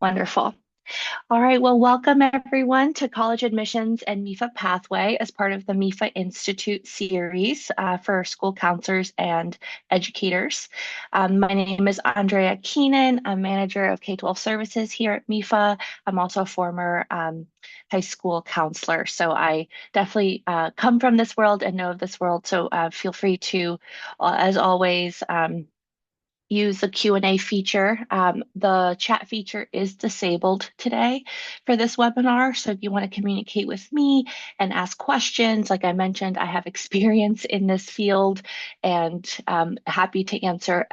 Wonderful. All right, well, welcome everyone to College Admissions and MEFA Pathway as part of the MEFA Institute series for school counselors and educators. My name is Andrea Keenan. I'm manager of K-12 services here at MEFA. I'm also a former high school counselor, so I definitely come from this world and know of this world. So feel free to, as always, use the Q&A feature. The chat feature is disabled today for this webinar. So if you want to communicate with me and ask questions, like I mentioned, I have experience in this field and happy to answer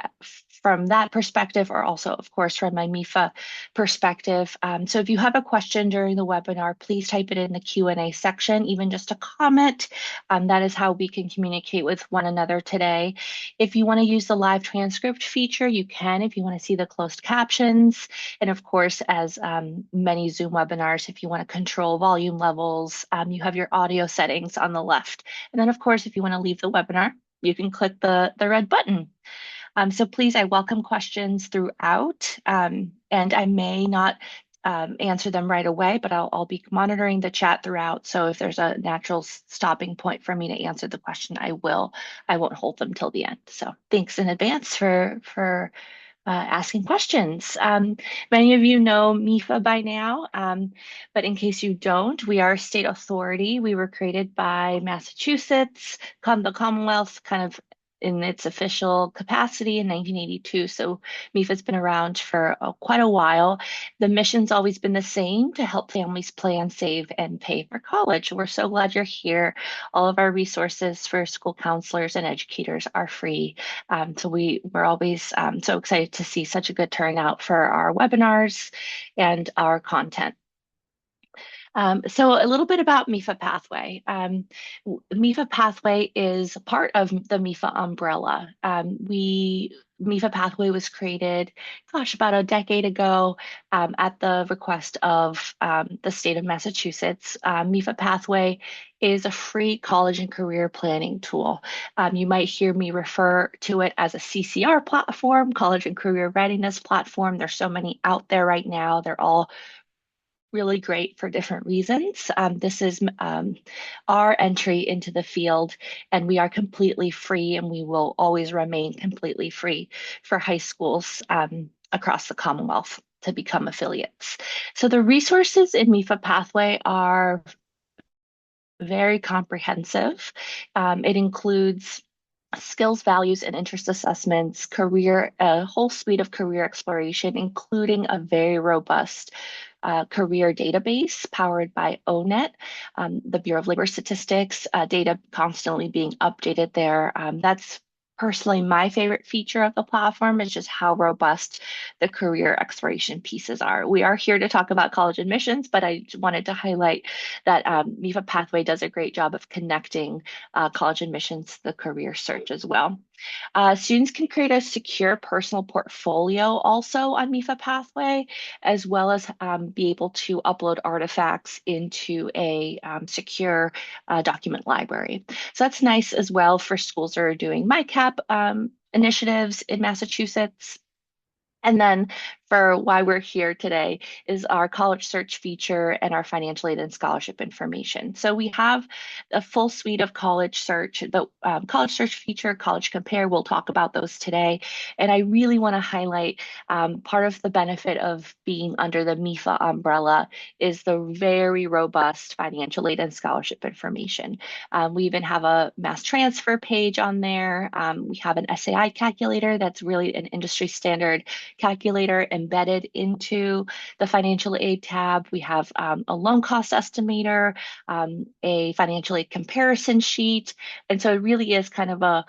from that perspective or also, of course, from my MEFA perspective. So if you have a question during the webinar, please type it in the Q&A section, even just a comment. That is how we can communicate with one another today. If you want to use the live transcript feature, you can if you want to see the closed captions. And of course, as many Zoom webinars, if you want to control volume levels, you have your audio settings on the left. And then of course, if you want to leave the webinar, you can click the red button. So please, I welcome questions throughout, and I may not answer them right away, but I'll be monitoring the chat throughout. So if there's a natural stopping point for me to answer the question, I will. I won't hold them till the end. So thanks in advance for asking questions. Many of you know MEFA by now, but in case you don't, we are a state authority. We were created by Massachusetts, the Commonwealth, kind of in its official capacity in 1982. So MEFA's been around for quite a while. The mission's always been the same to help families plan, save, and pay for college. We're so glad you're here. All of our resources for school counselors and educators are free. So we're always so excited to see such a good turnout for our webinars and our content. So a little bit about MEFA Pathway. MEFA Pathway is part of the MEFA umbrella. MEFA Pathway was created, gosh, about a decade ago at the request of the state of Massachusetts. MEFA Pathway is a free college and career planning tool. You might hear me refer to it as a CCR platform, college and career readiness platform. There's so many out there right now. They're all really great for different reasons. This is our entry into the field, and we are completely free, and we will always remain completely free for high schools across the Commonwealth to become affiliates. So the resources in MEFA Pathway are very comprehensive. It includes skills, values, and interest assessments, a whole suite of career exploration, including a very robust career database powered by ONET, the Bureau of Labor Statistics, data constantly being updated there. That's personally my favorite feature of the platform is just how robust the career exploration pieces are. We are here to talk about college admissions, but I wanted to highlight that MEFA Pathway does a great job of connecting college admissions to the career search as well. Students can create a secure personal portfolio also on MEFA Pathway, as well as be able to upload artifacts into a secure document library. So that's nice as well for schools that are doing MyCap initiatives in Massachusetts. And then for why we're here today is our college search feature and our financial aid and scholarship information. So we have a full suite of college search, the college search feature, college compare, we'll talk about those today. And I really want to highlight part of the benefit of being under the MEFA umbrella is the very robust financial aid and scholarship information. We even have a mass transfer page on there. We have an SAI calculator that's really an industry standard calculator embedded into the financial aid tab. We have a loan cost estimator, a financial aid comparison sheet. And so it really is kind of a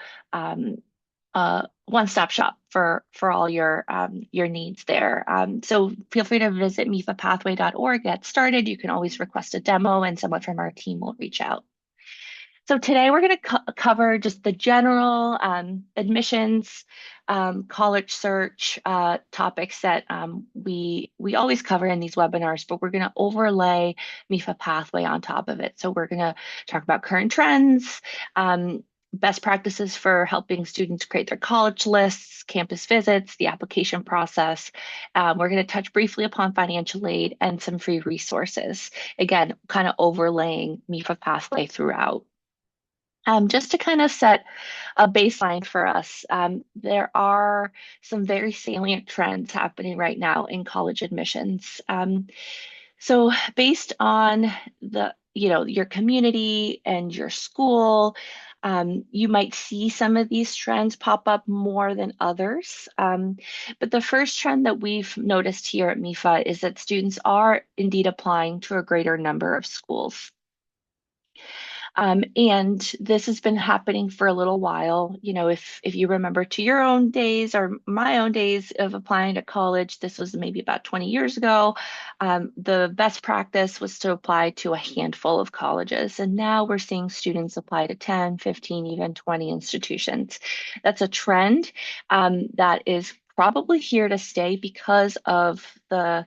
one-stop shop for all your needs there. So feel free to visit mefapathway.org, get started. You can always request a demo and someone from our team will reach out. So today we're going to cover just the general admissions, college search topics that we always cover in these webinars, but we're going to overlay MEFA Pathway on top of it. So we're going to talk about current trends, best practices for helping students create their college lists, campus visits, the application process. We're going to touch briefly upon financial aid and some free resources. Again, kind of overlaying MEFA Pathway throughout. Just to kind of set a baseline for us, there are some very salient trends happening right now in college admissions. So based on your community and your school, you might see some of these trends pop up more than others. But the first trend that we've noticed here at MEFA is that students are indeed applying to a greater number of schools. And this has been happening for a little while. You know, if you remember to your own days or my own days of applying to college, this was maybe about 20 years ago. The best practice was to apply to a handful of colleges. And now we're seeing students apply to 10, 15, even 20 institutions. That's a trend that is probably here to stay because of the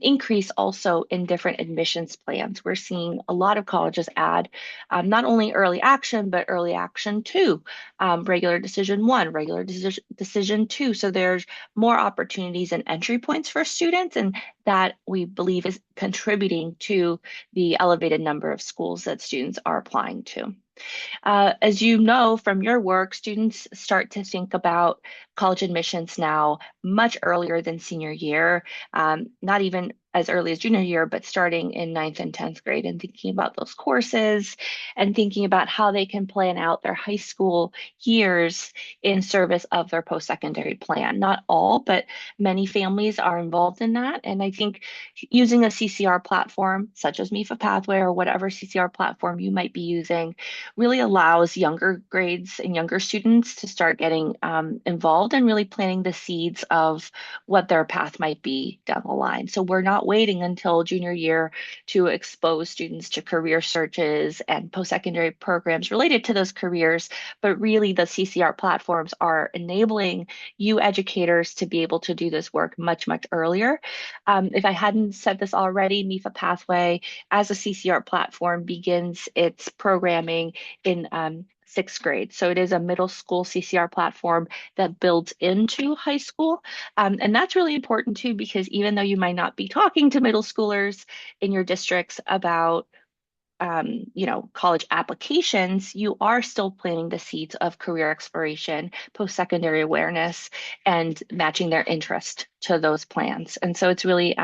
increase also in different admissions plans. We're seeing a lot of colleges add not only early action, but early action two, regular decision one, regular decision two. So there's more opportunities and entry points for students, and that we believe is contributing to the elevated number of schools that students are applying to. As you know from your work, students start to think about college admissions now much earlier than senior year, not even as early as junior year, but starting in ninth and 10th grade and thinking about those courses and thinking about how they can plan out their high school years in service of their post-secondary plan. Not all, but many families are involved in that. And I think using a CCR platform, such as MEFA Pathway or whatever CCR platform you might be using, really allows younger grades and younger students to start getting involved and really planting the seeds of what their path might be down the line. So we're not waiting until junior year to expose students to career searches and post-secondary programs related to those careers, but really the CCR platforms are enabling you educators to be able to do this work much, much earlier. If I hadn't said this already, MEFA Pathway as a CCR platform begins its programming in sixth grade. So it is a middle school CCR platform that builds into high school. And that's really important too, because even though you might not be talking to middle schoolers in your districts about college applications, you are still planting the seeds of career exploration, post-secondary awareness, and matching their interest to those plans. And so it's really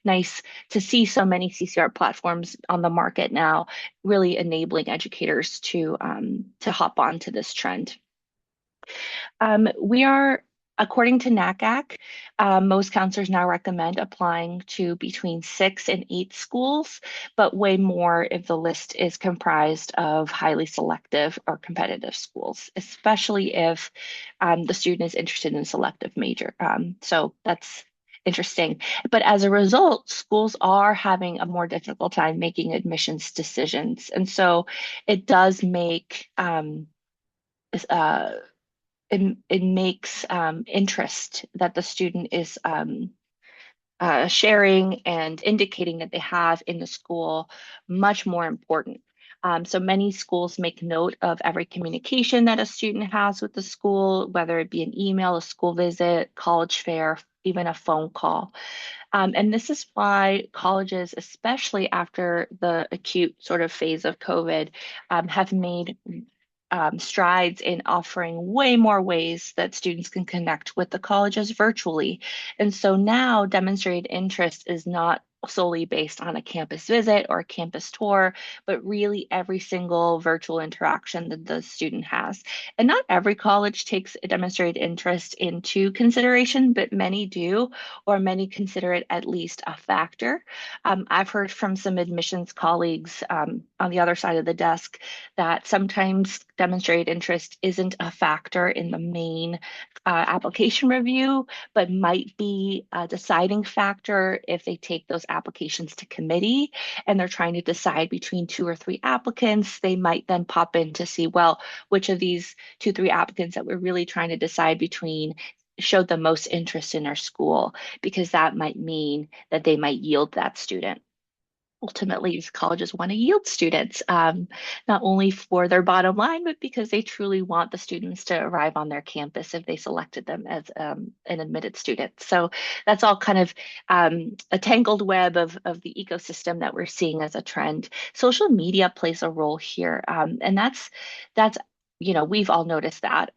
nice to see so many CCR platforms on the market now, really enabling educators to hop on to this trend. We are, according to NACAC, most counselors now recommend applying to between 6 and 8 schools, but way more if the list is comprised of highly selective or competitive schools, especially if the student is interested in a selective major. So that's interesting. But as a result, schools are having a more difficult time making admissions decisions. And so it does make uh, it makes interest that the student is sharing and indicating that they have in the school much more important. So many schools make note of every communication that a student has with the school, whether it be an email, a school visit, college fair, even a phone call. And this is why colleges, especially after the acute sort of phase of COVID, have made strides in offering way more ways that students can connect with the colleges virtually. And so now demonstrated interest is not solely based on a campus visit or a campus tour, but really every single virtual interaction that the student has. And not every college takes a demonstrated interest into consideration, but many do, or many consider it at least a factor. I've heard from some admissions colleagues on the other side of the desk that sometimes demonstrated interest isn't a factor in the main application review, but might be a deciding factor if they take those applications to committee and they're trying to decide between 2 or 3 applicants. They might then pop in to see, well, which of these 2, 3 applicants that we're really trying to decide between showed the most interest in our school, because that might mean that they might yield that student. ultimately these colleges want to yield students, not only for their bottom line, but because they truly want the students to arrive on their campus if they selected them as an admitted student. So that's all kind of a tangled web of the ecosystem that we're seeing as a trend. Social media plays a role here, and that's we've all noticed that.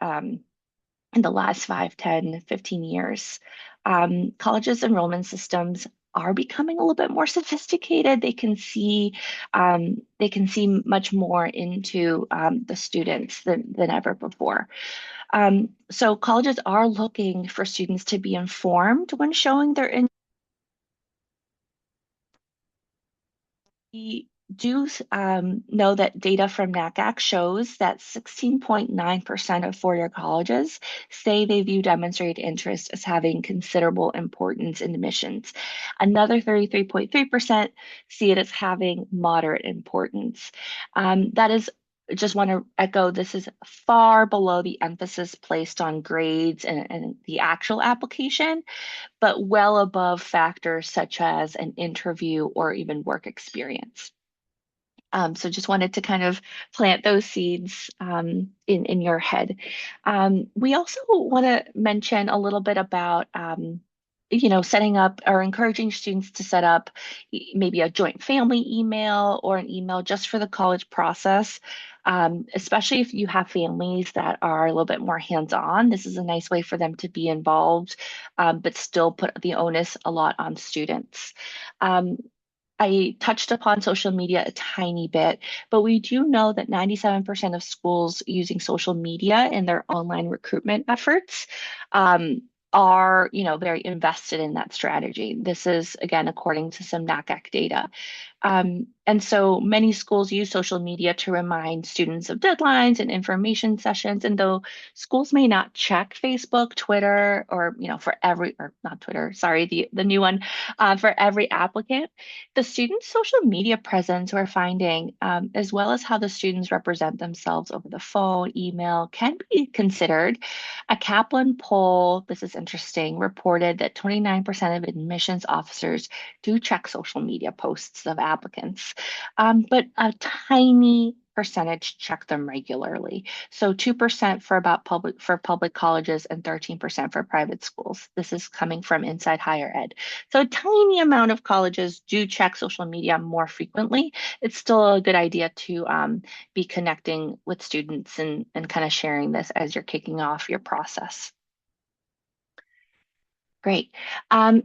In the last 5, 10, 15 years. Colleges' enrollment systems are becoming a little bit more sophisticated. They can see much more into the students than ever before. So colleges are looking for students to be informed when showing their We do know that data from NACAC shows that 16.9% of four-year colleges say they view demonstrated interest as having considerable importance in admissions. Another 33.3% see it as having moderate importance. That is, just want to echo, this is far below the emphasis placed on grades and the actual application, but well above factors such as an interview or even work experience. So just wanted to kind of plant those seeds in your head. We also want to mention a little bit about setting up or encouraging students to set up maybe a joint family email or an email just for the college process. Especially if you have families that are a little bit more hands-on, this is a nice way for them to be involved, but still put the onus a lot on students. I touched upon social media a tiny bit, but we do know that 97% of schools using social media in their online recruitment efforts are, very invested in that strategy. This is, again, according to some NACAC data. And so many schools use social media to remind students of deadlines and information sessions. And though schools may not check Facebook, Twitter, or, for every, or not Twitter, sorry, the new one, for every applicant, the students' social media presence we're finding, as well as how the students represent themselves over the phone, email, can be considered. A Kaplan poll, this is interesting, reported that 29% of admissions officers do check social media posts of applicants, but a tiny percentage check them regularly. So 2% for public colleges and 13% for private schools. This is coming from Inside Higher Ed. So a tiny amount of colleges do check social media more frequently. It's still a good idea to be connecting with students and kind of sharing this as you're kicking off your process. Great.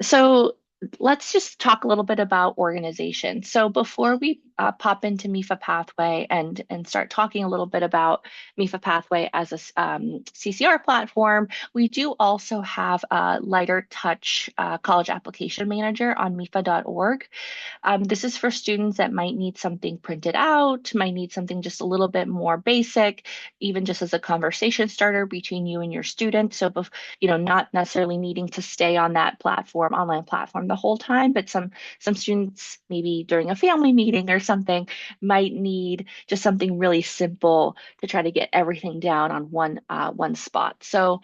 So let's just talk a little bit about organization. So before we pop into MEFA Pathway and start talking a little bit about MEFA Pathway as a CCR platform, we do also have a lighter touch college application manager on MEFA.org. This is for students that might need something printed out, might need something just a little bit more basic, even just as a conversation starter between you and your student. So, not necessarily needing to stay on that platform, online platform the whole time, but some students maybe during a family meeting or something might need just something really simple to try to get everything down on one spot. So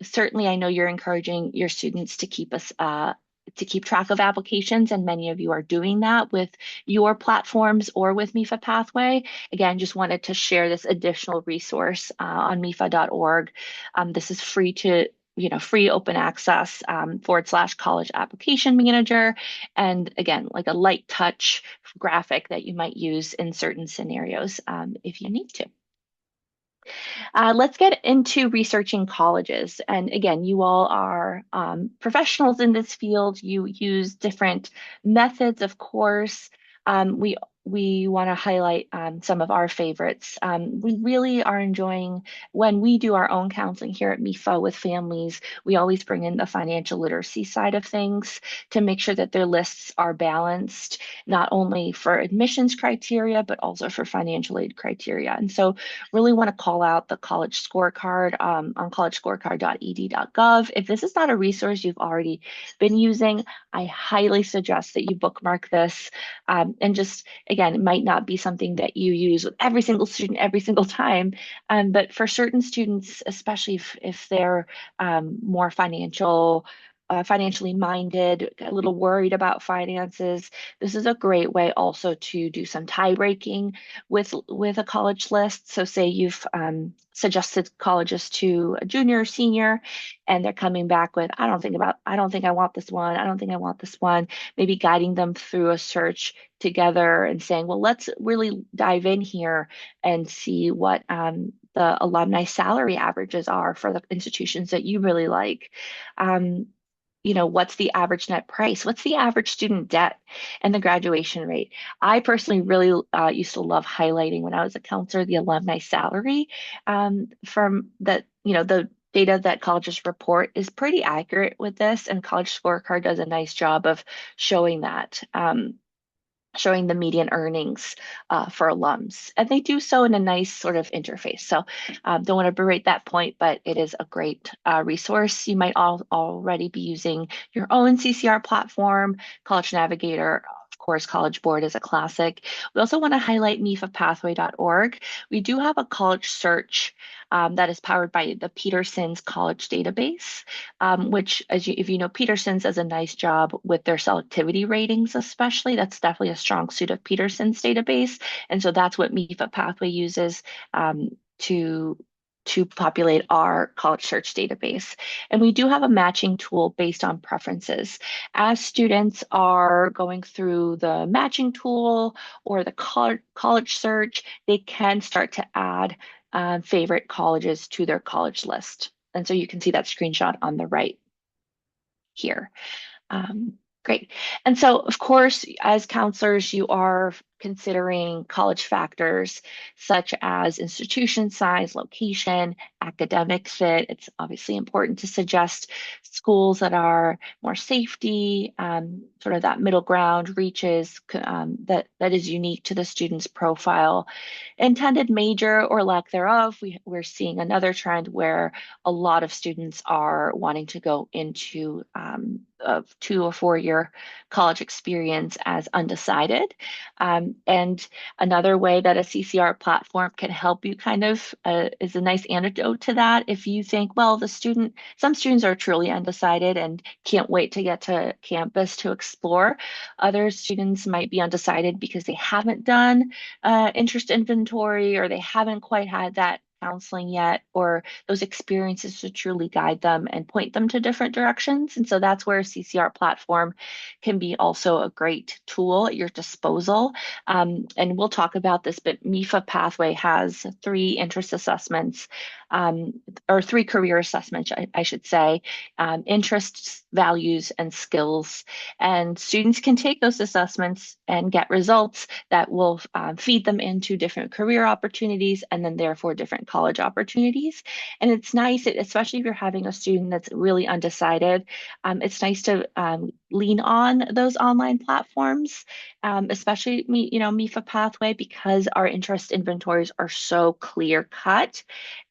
certainly, I know you're encouraging your students to keep track of applications, and many of you are doing that with your platforms or with MEFA Pathway. Again, just wanted to share this additional resource on MEFA.org. This is free open access / college application manager. And again, like a light touch graphic that you might use in certain scenarios if you need to. Let's get into researching colleges. And again, you all are professionals in this field. You use different methods, of course. We want to highlight some of our favorites. We really are enjoying when we do our own counseling here at MEFA with families. We always bring in the financial literacy side of things to make sure that their lists are balanced, not only for admissions criteria, but also for financial aid criteria. And so really want to call out the college scorecard on collegescorecard.ed.gov. If this is not a resource you've already been using, I highly suggest that you bookmark this. And just, again, it might not be something that you use with every single student every single time, but for certain students, especially if they're more financial financially minded, a little worried about finances, this is a great way also to do some tie breaking with a college list. So say you've suggested colleges to a junior or senior, and they're coming back with, I don't think I want this one. I don't think I want this one. Maybe guiding them through a search together and saying, well, let's really dive in here and see what the alumni salary averages are for the institutions that you really like. Um, what's the average net price? What's the average student debt and the graduation rate? I personally really used to love highlighting when I was a counselor the alumni salary from that, the data that colleges report is pretty accurate with this, and College Scorecard does a nice job of showing that. Showing the median earnings for alums. And they do so in a nice sort of interface. So don't want to berate that point, but it is a great resource. You might already be using your own CCR platform, College Navigator. Of course, College Board is a classic. We also want to highlight mefapathway.org. We do have a college search that is powered by the Peterson's College Database, which, if you know, Peterson's does a nice job with their selectivity ratings, especially. That's definitely a strong suit of Peterson's database, and so that's what MEFA Pathway uses to populate our college search database. And we do have a matching tool based on preferences. As students are going through the matching tool or the college search, they can start to add favorite colleges to their college list. And so you can see that screenshot on the right here. Great. And so, of course, as counselors, you are considering college factors such as institution size, location, academic fit. It's obviously important to suggest schools that are more safety, sort of that middle ground reaches that is unique to the student's profile. Intended major or lack thereof, we're seeing another trend where a lot of students are wanting to go into a 2 or 4 year college experience as undecided. And another way that a CCR platform can help you kind of is a nice antidote to that. If you think, well, some students are truly undecided and can't wait to get to campus to explore. Other students might be undecided because they haven't done interest inventory, or they haven't quite had that counseling yet, or those experiences to truly guide them and point them to different directions. And so that's where a CCR platform can be also a great tool at your disposal. And we'll talk about this, but MEFA Pathway has 3 interest assessments, or 3 career assessments, I should say, interests, values, and skills. And students can take those assessments and get results that will feed them into different career opportunities and then therefore different college opportunities. And it's nice, especially if you're having a student that's really undecided, it's nice to lean on those online platforms, especially MEFA Pathway, because our interest inventories are so clear cut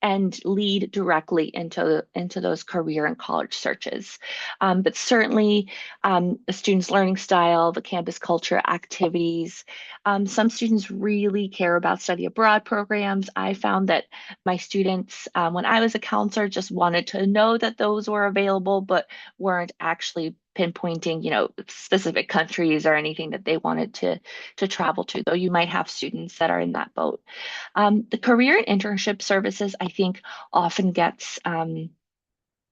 and lead directly into those career and college searches. But certainly the student's learning style, the campus culture, activities. Some students really care about study abroad programs. I found that my students, when I was a counselor, just wanted to know that those were available, but weren't actually pinpointing, specific countries or anything that they wanted to travel to, though you might have students that are in that boat. The career and internship services, I think, often gets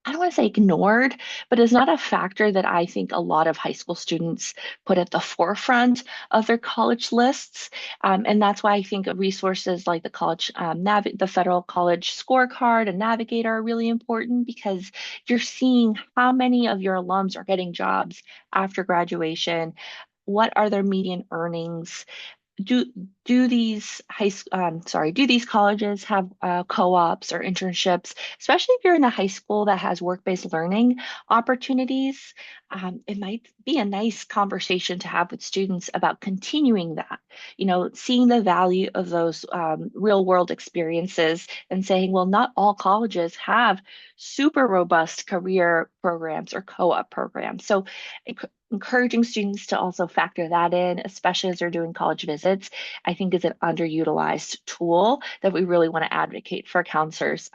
I don't want to say ignored, but is not a factor that I think a lot of high school students put at the forefront of their college lists. And that's why I think resources like the Federal College Scorecard and Navigator are really important, because you're seeing how many of your alums are getting jobs after graduation. What are their median earnings? do do these do these colleges have co-ops or internships, especially if you're in a high school that has work-based learning opportunities? It might be a nice conversation to have with students about continuing that, seeing the value of those real world experiences and saying, well, not all colleges have super robust career programs or co-op programs. So encouraging students to also factor that in, especially as they're doing college visits, I think is an underutilized tool that we really want to advocate for counselors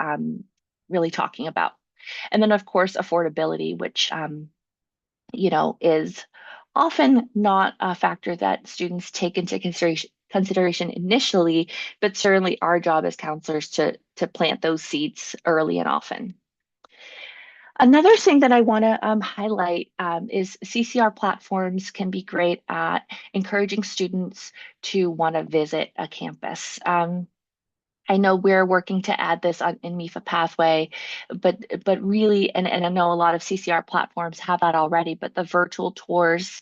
really talking about. And then, of course, affordability, which is often not a factor that students take into consideration initially, but certainly our job as counselors to plant those seeds early and often. Another thing that I want to highlight is CCR platforms can be great at encouraging students to want to visit a campus. I know we're working to add this in MEFA Pathway, but really, and I know a lot of CCR platforms have that already, but the virtual tours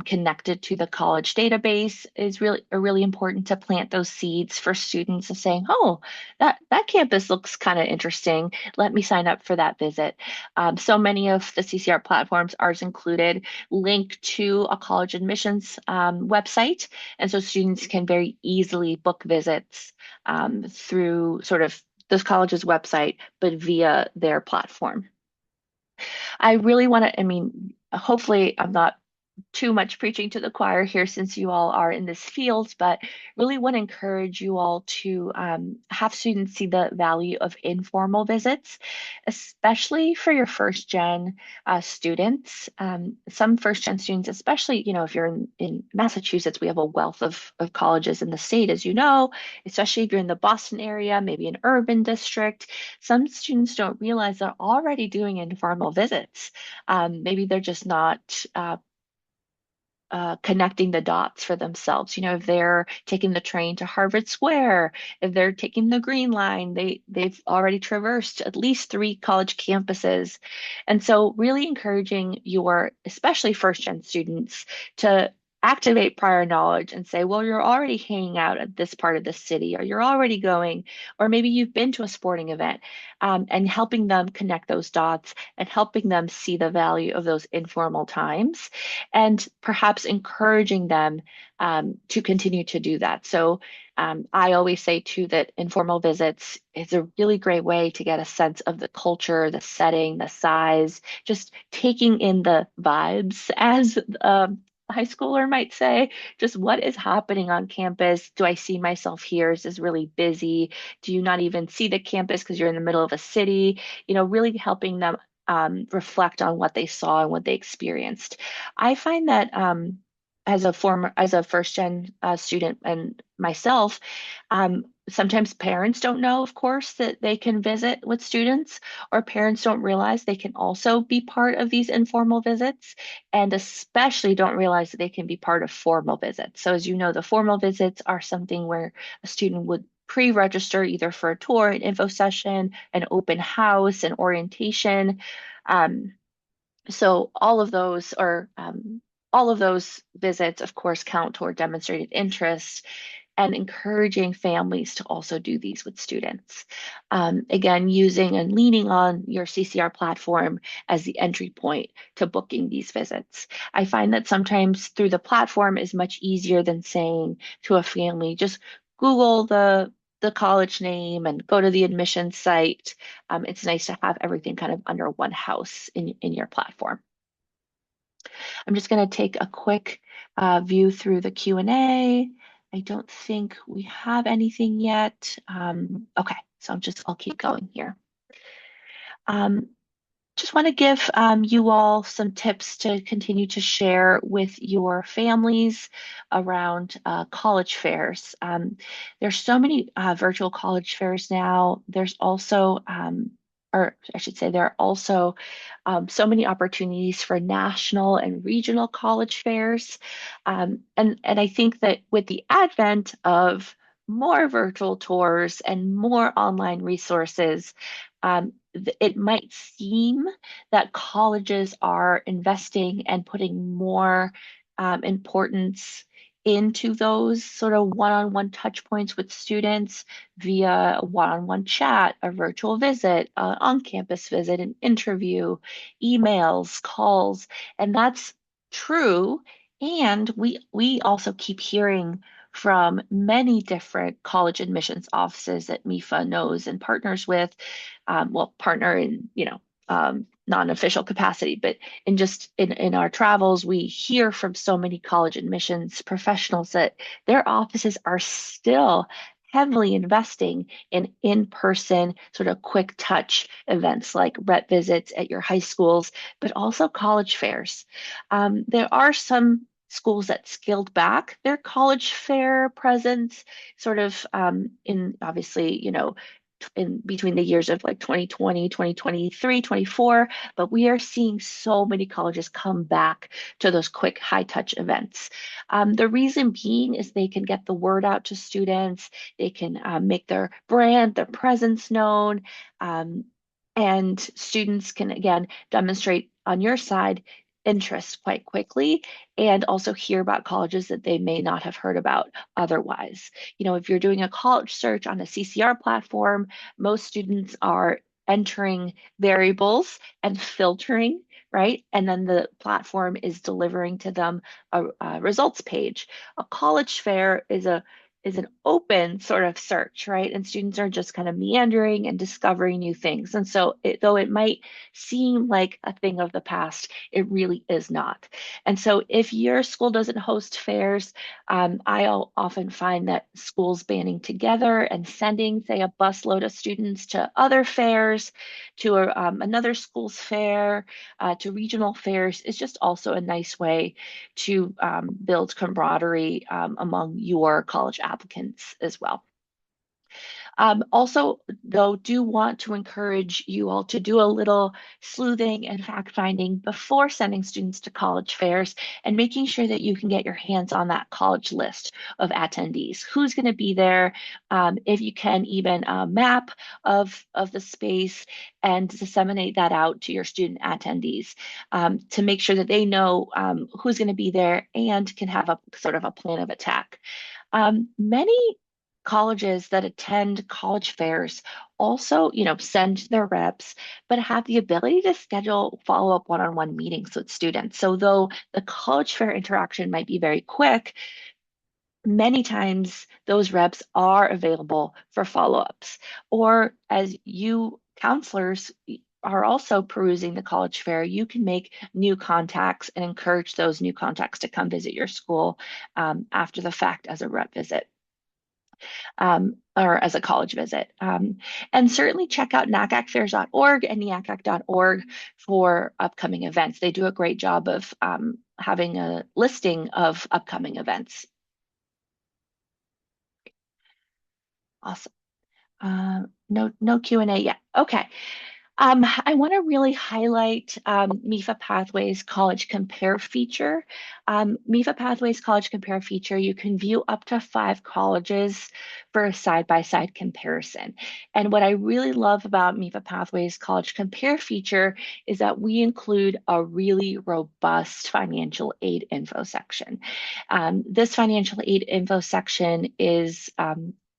connected to the college database is really important to plant those seeds for students of saying, oh, that campus looks kind of interesting. Let me sign up for that visit. So many of the CCR platforms, ours included, link to a college admissions website, and so students can very easily book visits through sort of this college's website, but via their platform. I really want to, I mean, hopefully I'm not too much preaching to the choir here since you all are in this field, but really want to encourage you all to have students see the value of informal visits, especially for your first gen students. Some first gen students, especially, if you're in Massachusetts, we have a wealth of colleges in the state, as you know, especially if you're in the Boston area, maybe an urban district. Some students don't realize they're already doing informal visits. Maybe they're just not connecting the dots for themselves. If they're taking the train to Harvard Square, if they're taking the Green Line, they've already traversed at least three college campuses. And so really encouraging your, especially first gen students, to activate prior knowledge and say, well, you're already hanging out at this part of the city, or you're already going, or maybe you've been to a sporting event, and helping them connect those dots and helping them see the value of those informal times and perhaps encouraging them to continue to do that. So I always say too that informal visits is a really great way to get a sense of the culture, the setting, the size, just taking in the vibes, as a high schooler might say, just what is happening on campus. Do I see myself here? Is this really busy? Do you not even see the campus because you're in the middle of a city? Really helping them reflect on what they saw and what they experienced. I find that as a first gen student and myself, sometimes parents don't know, of course, that they can visit with students, or parents don't realize they can also be part of these informal visits, and especially don't realize that they can be part of formal visits. So, as you know, the formal visits are something where a student would pre-register either for a tour, an info session, an open house, an orientation. Um, so all of those visits, of course, count toward demonstrated interest, and encouraging families to also do these with students. Again, using and leaning on your CCR platform as the entry point to booking these visits. I find that sometimes through the platform is much easier than saying to a family, just Google the college name and go to the admission site. It's nice to have everything kind of under one house in your platform. I'm just going to take a quick view through the Q&A. I don't think we have anything yet. Okay, so I'll keep going here. Um, just want to give you all some tips to continue to share with your families around college fairs. There's so many virtual college fairs now. There's also, or I should say, there are also so many opportunities for national and regional college fairs. And I think that with the advent of more virtual tours and more online resources, it might seem that colleges are investing and putting more importance into those sort of one-on-one touch points with students via a one-on-one chat, a virtual visit, an on-campus visit, an interview, emails, calls, and that's true. And we also keep hearing from many different college admissions offices that MEFA knows and partners with, partner in, non-official capacity, but in our travels, we hear from so many college admissions professionals that their offices are still heavily investing in in-person sort of quick touch events like rep visits at your high schools, but also college fairs. There are some schools that scaled back their college fair presence, sort of in obviously, in between the years of like 2020, 2023, 24, but we are seeing so many colleges come back to those quick high touch events. The reason being is they can get the word out to students, they can make their brand, their presence known, um, and students can again demonstrate on your side interest quite quickly and also hear about colleges that they may not have heard about otherwise. If you're doing a college search on a CCR platform, most students are entering variables and filtering, right? And then the platform is delivering to them a results page. A college fair is an open sort of search, right? And students are just kind of meandering and discovering new things. And so, though it might seem like a thing of the past, it really is not. And so, if your school doesn't host fairs, I'll often find that schools banding together and sending, say, a busload of students to other fairs, to another school's fair, to regional fairs is just also a nice way to build camaraderie among your college applicants as well. Also, though, do want to encourage you all to do a little sleuthing and fact finding before sending students to college fairs and making sure that you can get your hands on that college list of attendees. Who's going to be there? If you can, even a map of the space and disseminate that out to your student attendees to make sure that they know who's going to be there and can have a sort of a plan of attack. Many colleges that attend college fairs also, send their reps, but have the ability to schedule follow-up one-on-one meetings with students. So though the college fair interaction might be very quick, many times those reps are available for follow-ups. Or as you counselors are also perusing the college fair, you can make new contacts and encourage those new contacts to come visit your school after the fact as a rep visit or as a college visit. And certainly check out nacacfairs.org and neacac.org for upcoming events. They do a great job of having a listing of upcoming events. Awesome. No Q&A yet. Okay. I want to really highlight MEFA Pathways College Compare feature. MEFA Pathways College Compare feature, you can view up to 5 colleges for a side-by-side comparison. And what I really love about MEFA Pathways College Compare feature is that we include a really robust financial aid info section. This financial aid info section is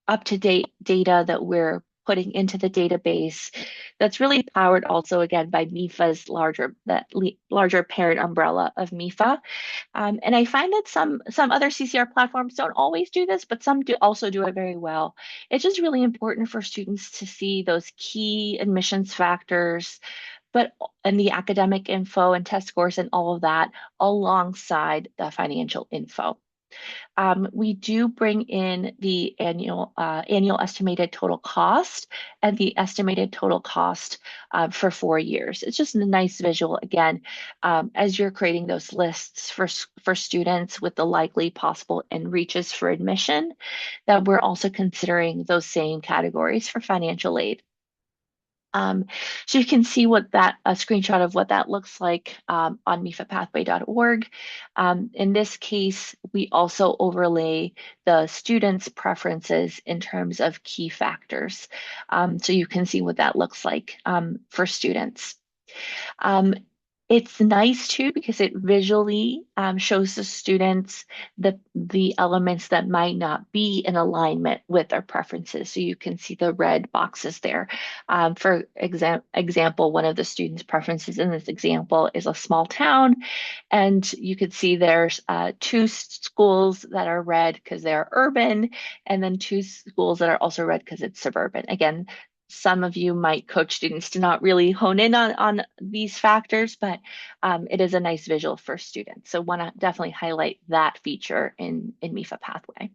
up-to-date data that we're putting into the database that's really powered also again by MEFA's larger parent umbrella of MEFA. And I find that some other CCR platforms don't always do this, but some do also do it very well. It's just really important for students to see those key admissions factors, and the academic info and test scores and all of that alongside the financial info. We do bring in the annual estimated total cost and the estimated total cost for 4 years. It's just a nice visual again as you're creating those lists for students with the likely possible and reaches for admission, that we're also considering those same categories for financial aid. So you can see a screenshot of what that looks like on mefapathway.org. In this case, we also overlay the students' preferences in terms of key factors. So you can see what that looks like for students. It's nice too because it visually shows the students the elements that might not be in alignment with their preferences. So you can see the red boxes there. For example, one of the students' preferences in this example is a small town, and you could see there's 2 schools that are red because they're urban, and then 2 schools that are also red because it's suburban. Again, some of you might coach students to not really hone in on these factors, but it is a nice visual for students. So want to definitely highlight that feature in MEFA Pathway.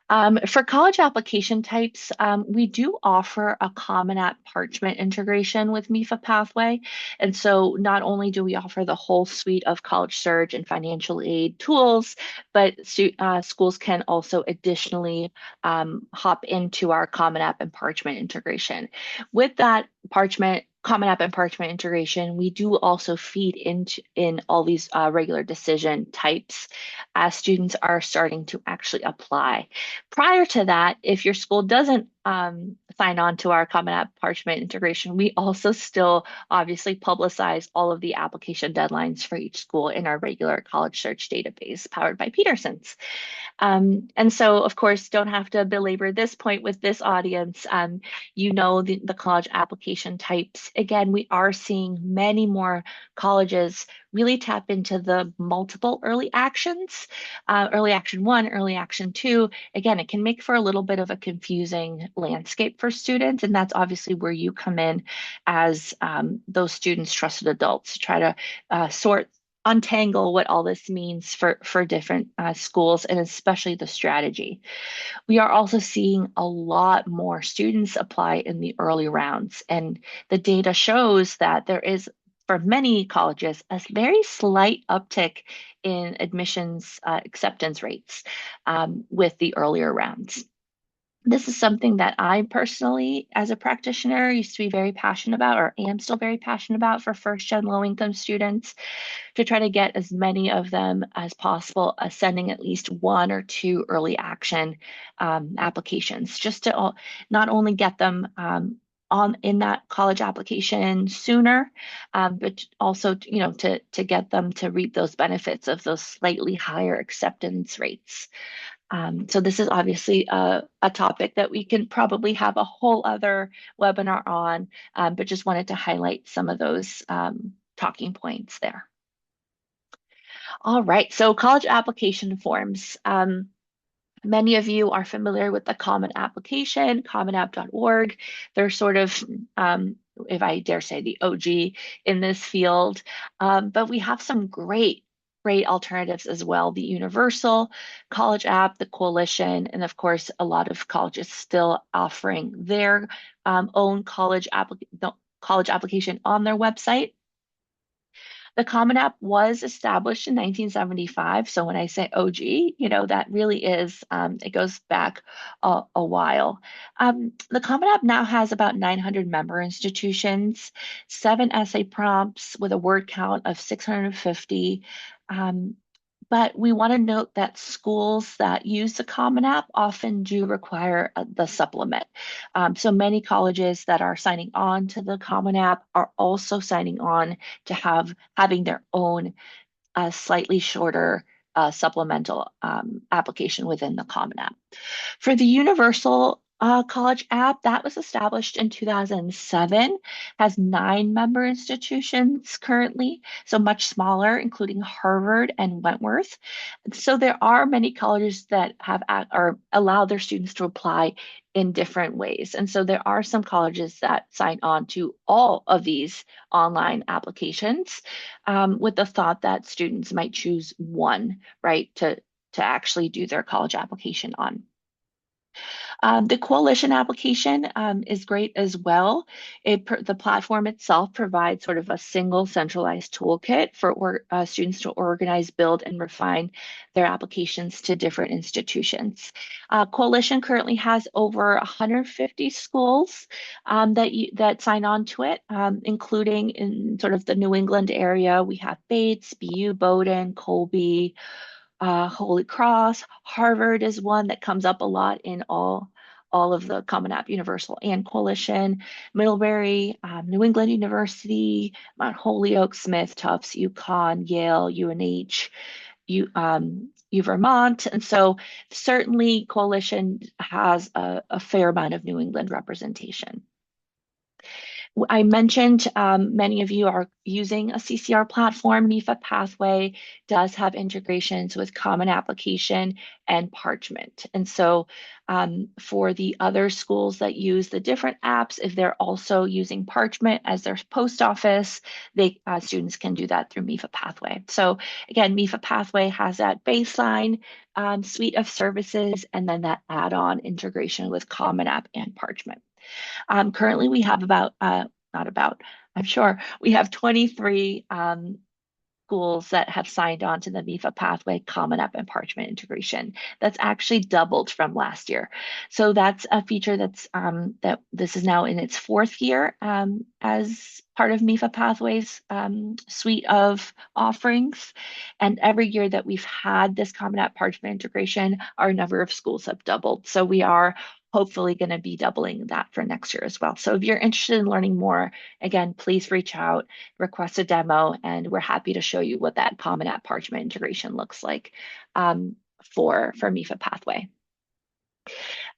For college application types, we do offer a Common App parchment integration with MEFA Pathway. And so not only do we offer the whole suite of college search and financial aid tools, but schools can also additionally hop into our Common App and parchment integration. With that Common App and parchment integration, we do also feed into in all these regular decision types as students are starting to actually apply. Prior to that, if your school doesn't sign on to our Common App Parchment integration, we also still obviously publicize all of the application deadlines for each school in our regular college search database powered by Peterson's. And so, of course, don't have to belabor this point with this audience. You know the college application types. Again, we are seeing many more colleges really tap into the multiple early actions, early action one, early action two. Again, it can make for a little bit of a confusing landscape for students, and that's obviously where you come in as those students' trusted adults to try to untangle what all this means for different schools and especially the strategy. We are also seeing a lot more students apply in the early rounds, and the data shows that there is, for many colleges, a very slight uptick in admissions acceptance rates with the earlier rounds. This is something that I personally, as a practitioner, used to be very passionate about, or am still very passionate about for first-gen low-income students, to try to get as many of them as possible, sending at least one or two early action applications, just to not only get them on in that college application sooner, but also to get them to reap those benefits of those slightly higher acceptance rates. So this is obviously a topic that we can probably have a whole other webinar on, but just wanted to highlight some of those talking points there. All right, so college application forms. Many of you are familiar with the Common Application, commonapp.org. They're sort of, if I dare say, the OG in this field. But we have some great alternatives as well. The Universal College App, the Coalition, and of course, a lot of colleges still offering their own college application on their website. The Common App was established in 1975. So when I say OG, that really is, it goes back a while. The Common App now has about 900 member institutions, 7 essay prompts with a word count of 650. But we want to note that schools that use the Common App often do require the supplement. So many colleges that are signing on to the Common App are also signing on to having their own slightly shorter supplemental application within the Common App. For the Universal College App, that was established in 2007, has 9 member institutions currently, so much smaller, including Harvard and Wentworth. So there are many colleges that have or allow their students to apply in different ways. And so there are some colleges that sign on to all of these online applications with the thought that students might choose one, right, to actually do their college application on. The coalition application is great as well. The platform itself provides sort of a single centralized toolkit for students to organize, build, and refine their applications to different institutions. Coalition currently has over 150 schools that sign on to it, including in sort of the New England area. We have Bates, BU, Bowdoin, Colby, Holy Cross. Harvard is one that comes up a lot in all of the Common App Universal and Coalition. Middlebury, New England University, Mount Holyoke, Smith, Tufts, UConn, Yale, UNH, U Vermont. And so certainly Coalition has a fair amount of New England representation. I mentioned many of you are using a CCR platform. MEFA Pathway does have integrations with Common Application and Parchment. And so for the other schools that use the different apps, if they're also using Parchment as their post office, students can do that through MEFA Pathway. So again, MEFA Pathway has that baseline suite of services and then that add-on integration with Common App and Parchment. Currently, we have not about, I'm sure we have 23 schools that have signed on to the MEFA Pathway Common App and Parchment integration. That's actually doubled from last year. So that's a feature that this is now in its fourth year as part of MEFA Pathway's suite of offerings. And every year that we've had this Common App Parchment integration, our number of schools have doubled. So we are hopefully going to be doubling that for next year as well. So if you're interested in learning more, again, please reach out, request a demo, and we're happy to show you what that Common App Parchment integration looks like for MEFA Pathway.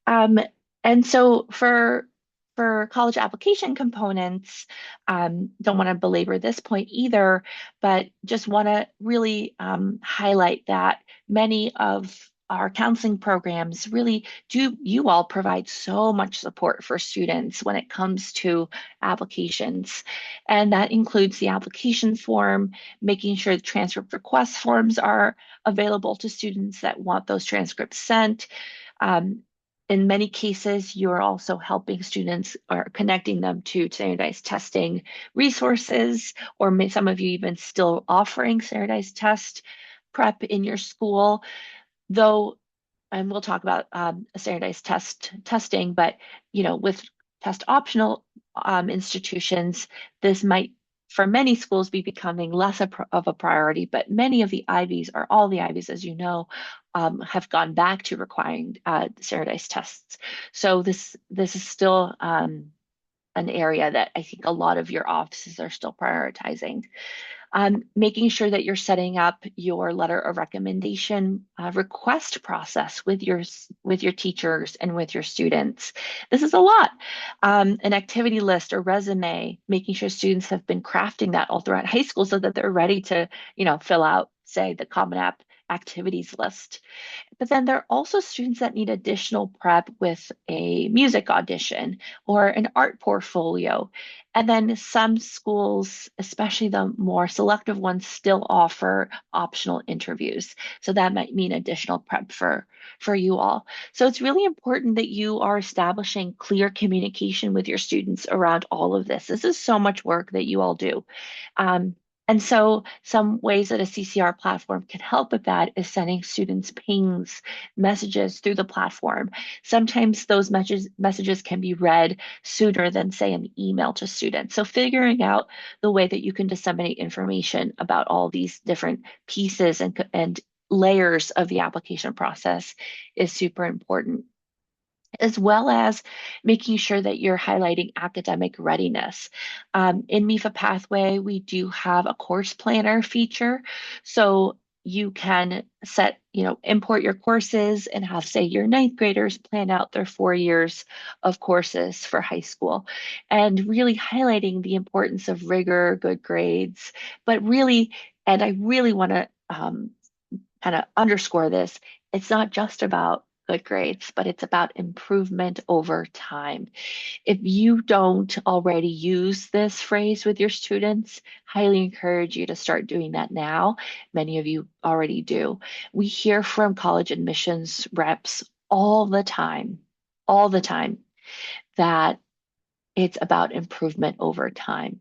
And so for college application components, don't want to belabor this point either, but just want to really highlight that many of our counseling programs really do, you all provide so much support for students when it comes to applications. And that includes the application form, making sure the transcript request forms are available to students that want those transcripts sent. In many cases, you're also helping students or connecting them to standardized testing resources, or some of you even still offering standardized test prep in your school, though, and we'll talk about standardized testing, but with test optional institutions, this might for many schools be becoming less of a priority, but many of the Ivies, or all the Ivies, as you know, have gone back to requiring standardized tests. So this is still an area that I think a lot of your offices are still prioritizing. Making sure that you're setting up your letter of recommendation request process with your teachers and with your students. This is a lot. An activity list or resume, making sure students have been crafting that all throughout high school so that they're ready to, fill out, say, the Common App activities list. But then there are also students that need additional prep with a music audition or an art portfolio. And then some schools, especially the more selective ones, still offer optional interviews. So that might mean additional prep for you all. So it's really important that you are establishing clear communication with your students around all of this. This is so much work that you all do. And so some ways that a CCR platform can help with that is sending students pings, messages through the platform. Sometimes those messages can be read sooner than, say, an email to students. So figuring out the way that you can disseminate information about all these different pieces and layers of the application process is super important, as well as making sure that you're highlighting academic readiness. In MEFA Pathway, we do have a course planner feature. So you can import your courses and have, say, your ninth graders plan out their 4 years of courses for high school, and really highlighting the importance of rigor, good grades, but really, and I really want to kind of underscore this, it's not just about good grades, but it's about improvement over time. If you don't already use this phrase with your students, highly encourage you to start doing that now. Many of you already do. We hear from college admissions reps all the time, that it's about improvement over time.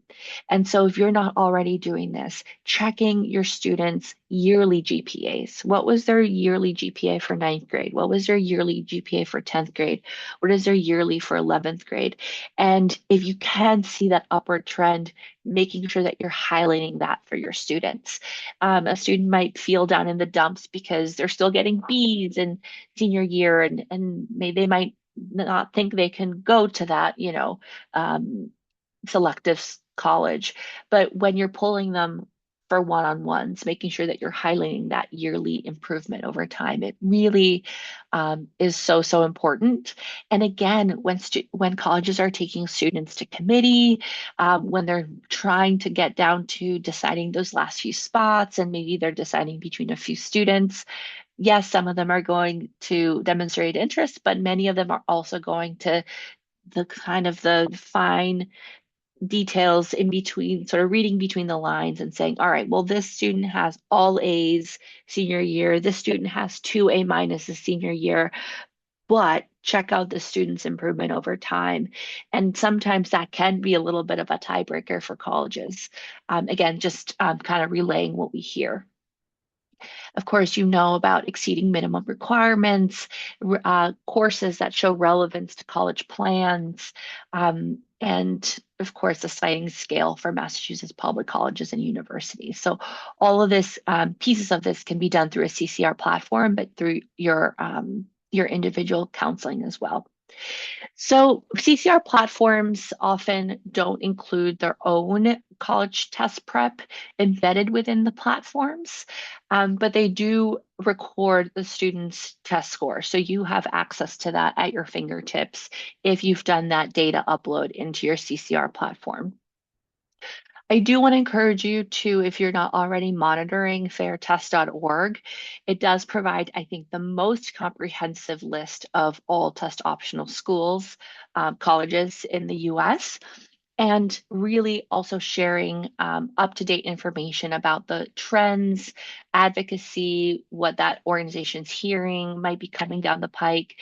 And so if you're not already doing this, checking your students' yearly GPAs. What was their yearly GPA for ninth grade? What was their yearly GPA for 10th grade? What is their yearly for 11th grade? And if you can see that upward trend, making sure that you're highlighting that for your students. A student might feel down in the dumps because they're still getting B's in senior year, and they might not think they can go to that, selective college. But when you're pulling them for one-on-ones, making sure that you're highlighting that yearly improvement over time. It really is so, so important. And again, when colleges are taking students to committee, when they're trying to get down to deciding those last few spots, and maybe they're deciding between a few students, yes, some of them are going to demonstrate interest, but many of them are also going to the kind of the fine details in between, sort of reading between the lines and saying, all right, well, this student has all A's senior year, this student has two A minuses senior year, but check out the student's improvement over time. And sometimes that can be a little bit of a tiebreaker for colleges. Again, just kind of relaying what we hear. Of course, you know about exceeding minimum requirements, courses that show relevance to college plans, and of course, the sliding scale for Massachusetts public colleges and universities. So all of this, pieces of this can be done through a CCR platform, but through your individual counseling as well. So CCR platforms often don't include their own college test prep embedded within the platforms, but they do record the student's test score. So you have access to that at your fingertips if you've done that data upload into your CCR platform. I do want to encourage you to, if you're not already monitoring fairtest.org, it does provide, I think, the most comprehensive list of all test optional schools, colleges in the US, and really also sharing up-to-date information about the trends, advocacy, what that organization's hearing might be coming down the pike.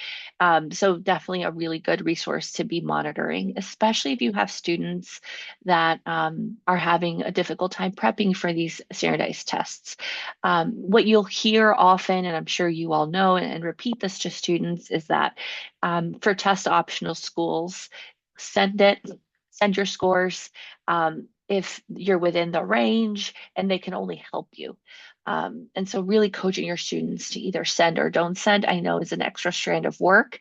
So definitely a really good resource to be monitoring, especially if you have students that are having a difficult time prepping for these standardized tests. What you'll hear often, and I'm sure you all know and repeat this to students, is that for test optional schools, send it, send your scores if you're within the range, and they can only help you. And so really coaching your students to either send or don't send, I know is an extra strand of work.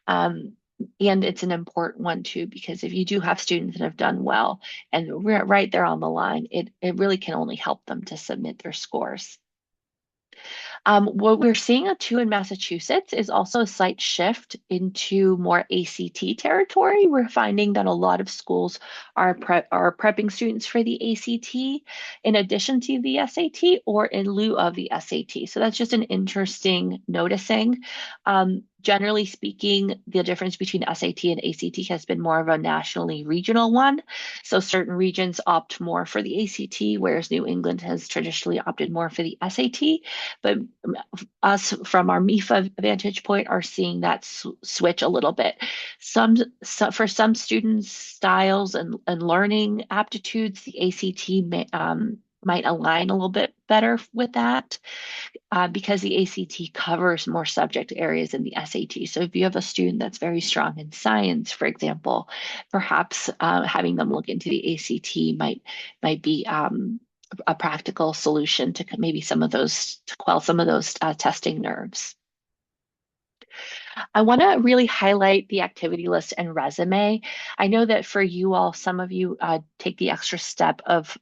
And it's an important one too, because if you do have students that have done well and we're right there on the line, it really can only help them to submit their scores. What we're seeing too in Massachusetts is also a slight shift into more ACT territory. We're finding that a lot of schools are prepping students for the ACT in addition to the SAT or in lieu of the SAT. So that's just an interesting noticing. Generally speaking, the difference between SAT and ACT has been more of a nationally regional one. So certain regions opt more for the ACT, whereas New England has traditionally opted more for the SAT. But us, from our MEFA vantage point, are seeing that switch a little bit. For some students' styles and learning aptitudes, the ACT might align a little bit better with that because the ACT covers more subject areas than the SAT. So if you have a student that's very strong in science, for example, perhaps having them look into the ACT might be a practical solution to maybe some of those, to quell some of those testing nerves. I want to really highlight the activity list and resume. I know that for you all, some of you take the extra step of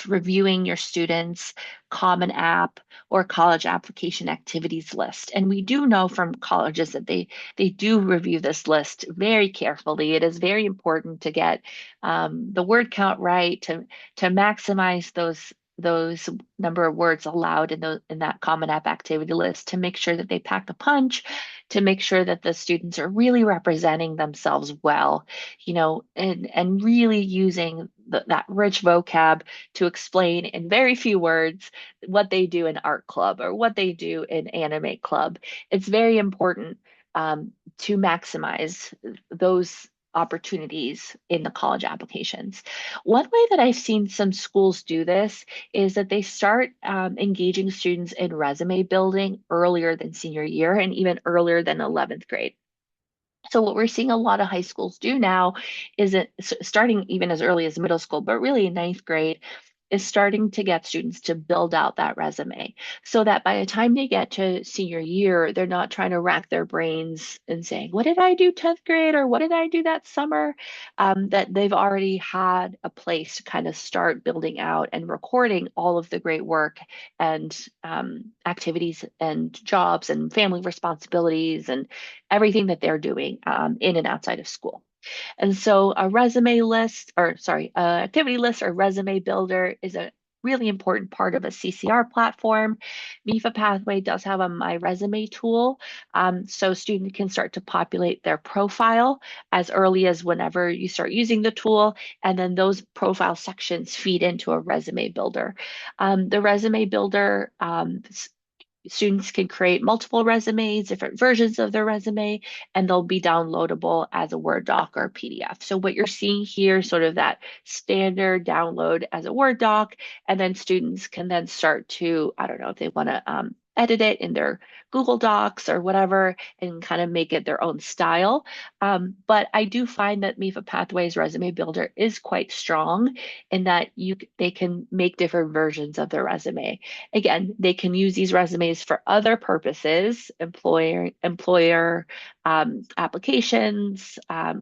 reviewing your students' Common App or college application activities list. And we do know from colleges that they do review this list very carefully. It is very important to get the word count right, to maximize those number of words allowed in that Common App activity list, to make sure that they pack a punch, to make sure that the students are really representing themselves well, and really using that rich vocab to explain in very few words what they do in art club or what they do in anime club. It's very important to maximize those opportunities in the college applications. One way that I've seen some schools do this is that they start engaging students in resume building earlier than senior year and even earlier than 11th grade. So what we're seeing a lot of high schools do now is starting even as early as middle school, but really in ninth grade, is starting to get students to build out that resume so that by the time they get to senior year, they're not trying to rack their brains and saying, what did I do 10th grade or what did I do that summer? That they've already had a place to kind of start building out and recording all of the great work and activities and jobs and family responsibilities and everything that they're doing in and outside of school. And so a resume list, or sorry, activity list or resume builder is a really important part of a CCR platform. MEFA Pathway does have a My Resume tool, so students can start to populate their profile as early as whenever you start using the tool, and then those profile sections feed into a resume builder. The resume builder students can create multiple resumes, different versions of their resume, and they'll be downloadable as a Word doc or a PDF. So what you're seeing here, sort of that standard download as a Word doc, and then students can then start to, I don't know, if they want to edit it in their Google Docs or whatever and kind of make it their own style. But I do find that MEFA Pathways Resume Builder is quite strong in that they can make different versions of their resume. Again, they can use these resumes for other purposes, employer applications,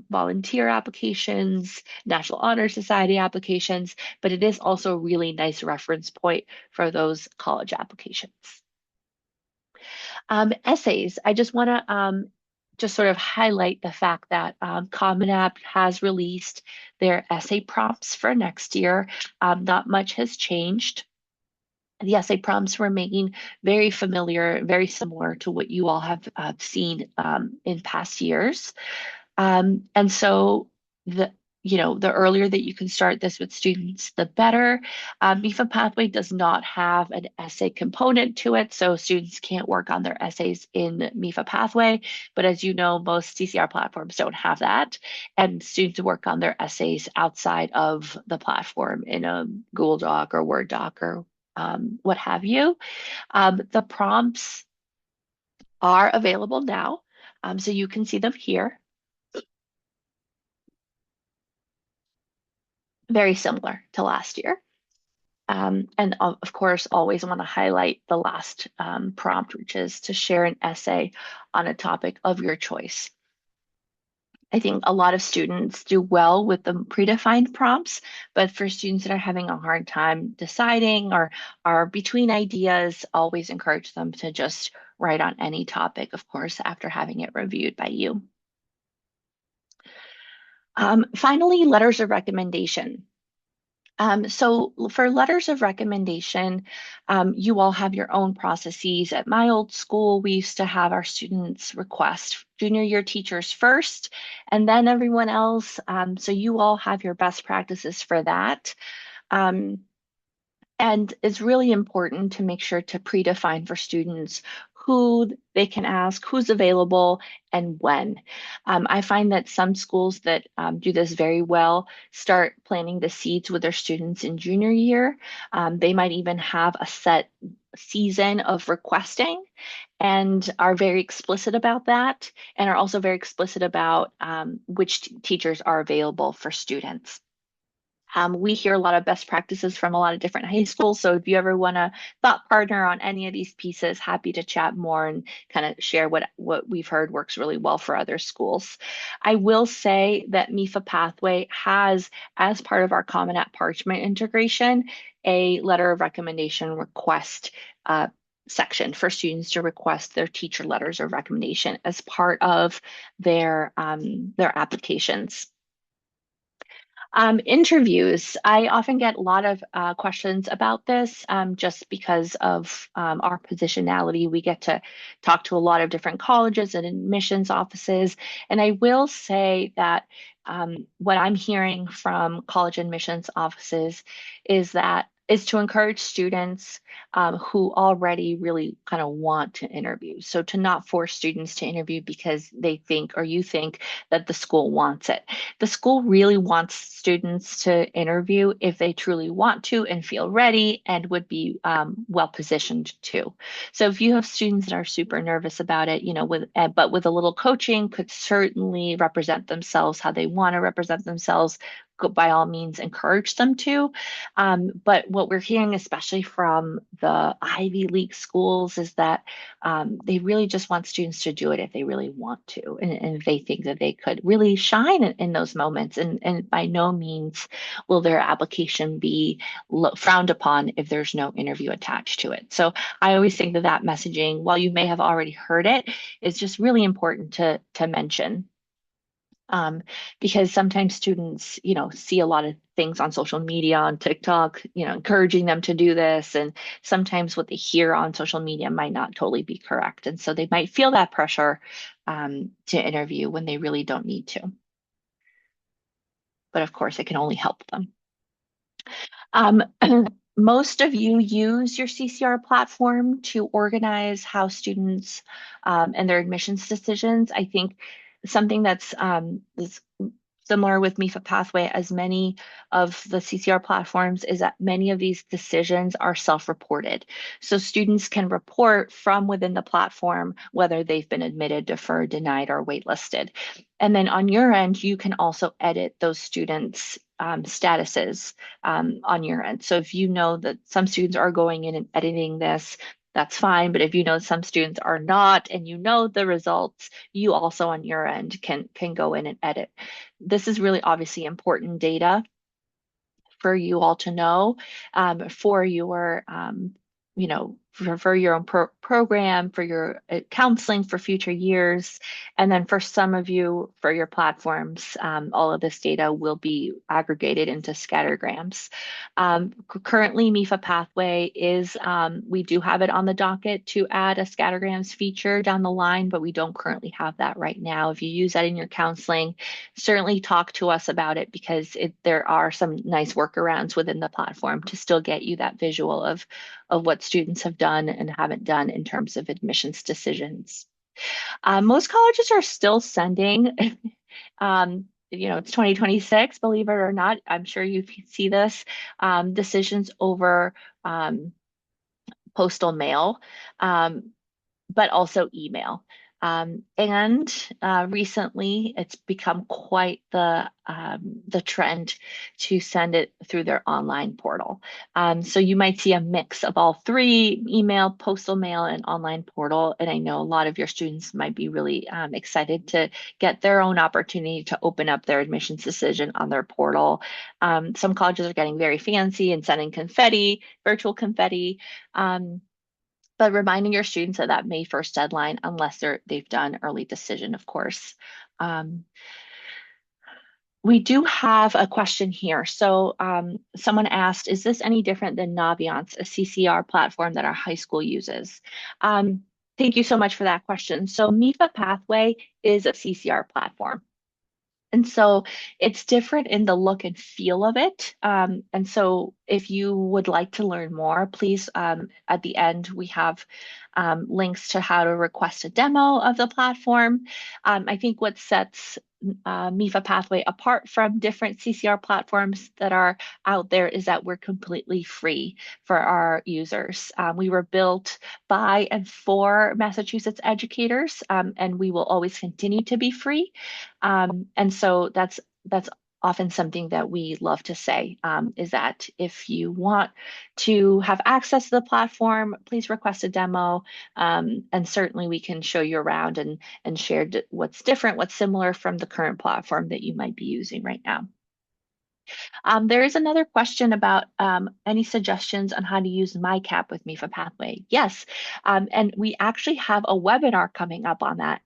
volunteer applications, National Honor Society applications, but it is also a really nice reference point for those college applications. Essays, I just want to just sort of highlight the fact that Common App has released their essay prompts for next year. Not much has changed. The essay prompts remain very familiar, very similar to what you all have seen in past years. And so the earlier that you can start this with students, the better. MEFA Pathway does not have an essay component to it, so students can't work on their essays in MEFA Pathway. But as you know, most CCR platforms don't have that, and students work on their essays outside of the platform in a Google Doc or Word doc or what have you. The prompts are available now, so you can see them here. Very similar to last year. And of course, always want to highlight the last prompt, which is to share an essay on a topic of your choice. I think a lot of students do well with the predefined prompts, but for students that are having a hard time deciding or are between ideas, always encourage them to just write on any topic, of course, after having it reviewed by you. Finally, letters of recommendation. So for letters of recommendation, you all have your own processes. At my old school, we used to have our students request junior year teachers first, and then everyone else. So you all have your best practices for that. And it's really important to make sure to predefine for students who they can ask, who's available, and when. I find that some schools that do this very well start planting the seeds with their students in junior year. They might even have a set season of requesting and are very explicit about that, and are also very explicit about which teachers are available for students. We hear a lot of best practices from a lot of different high schools. So if you ever want to thought partner on any of these pieces, happy to chat more and kind of share what we've heard works really well for other schools. I will say that MEFA Pathway has, as part of our Common App Parchment integration, a letter of recommendation request section for students to request their teacher letters of recommendation as part of their applications. Interviews. I often get a lot of questions about this just because of our positionality. We get to talk to a lot of different colleges and admissions offices. And I will say that what I'm hearing from college admissions offices is to encourage students who already really kind of want to interview. So to not force students to interview because they think or you think that the school wants it. The school really wants students to interview if they truly want to and feel ready and would be well positioned to. So if you have students that are super nervous about it, but with a little coaching could certainly represent themselves how they want to represent themselves, by all means encourage them to. But what we're hearing, especially from the Ivy League schools, is that they really just want students to do it if they really want to, and if they think that they could really shine in those moments. And by no means will their application be frowned upon if there's no interview attached to it. So I always think that that messaging, while you may have already heard it, is just really important to mention. Um, because sometimes students, see a lot of things on social media, on TikTok, encouraging them to do this. And sometimes what they hear on social media might not totally be correct. And so they might feel that pressure to interview when they really don't need to. But of course, it can only help them. Um, most of you use your CCR platform to organize how students and their admissions decisions. I think something that's is similar with MEFA Pathway as many of the CCR platforms is that many of these decisions are self-reported. So students can report from within the platform whether they've been admitted, deferred, denied, or waitlisted. And then on your end, you can also edit those students' statuses on your end. So if you know that some students are going in and editing this, that's fine. But if you know some students are not and you know the results, you also on your end can go in and edit. This is really obviously important data for you all to know for your for your own program, for your counseling for future years. And then for some of you, for your platforms, all of this data will be aggregated into scattergrams. Currently, MEFA Pathway is, we do have it on the docket to add a scattergrams feature down the line, but we don't currently have that right now. If you use that in your counseling, certainly talk to us about it because there are some nice workarounds within the platform to still get you that visual of what students have done and haven't done in terms of admissions decisions. Most colleges are still sending, it's 2026, believe it or not. I'm sure you see this, decisions over postal mail. But also email. And recently, it's become quite the trend to send it through their online portal. So you might see a mix of all three: email, postal mail, and online portal. And I know a lot of your students might be really excited to get their own opportunity to open up their admissions decision on their portal. Some colleges are getting very fancy and sending confetti, virtual confetti. But reminding your students of that May 1st deadline, unless they've done early decision, of course. We do have a question here. So someone asked, is this any different than Naviance, a CCR platform that our high school uses? Thank you so much for that question. So MEFA Pathway is a CCR platform. And so it's different in the look and feel of it. And so if you would like to learn more, please, at the end, we have links to how to request a demo of the platform. I think what sets MEFA Pathway apart from different CCR platforms that are out there is that we're completely free for our users. We were built by and for Massachusetts educators, and we will always continue to be free. And so that's often something that we love to say, is that if you want to have access to the platform, please request a demo, and certainly we can show you around and share what's different, what's similar from the current platform that you might be using right now. There is another question about any suggestions on how to use MyCap with MEFA Pathway. Yes, and we actually have a webinar coming up on that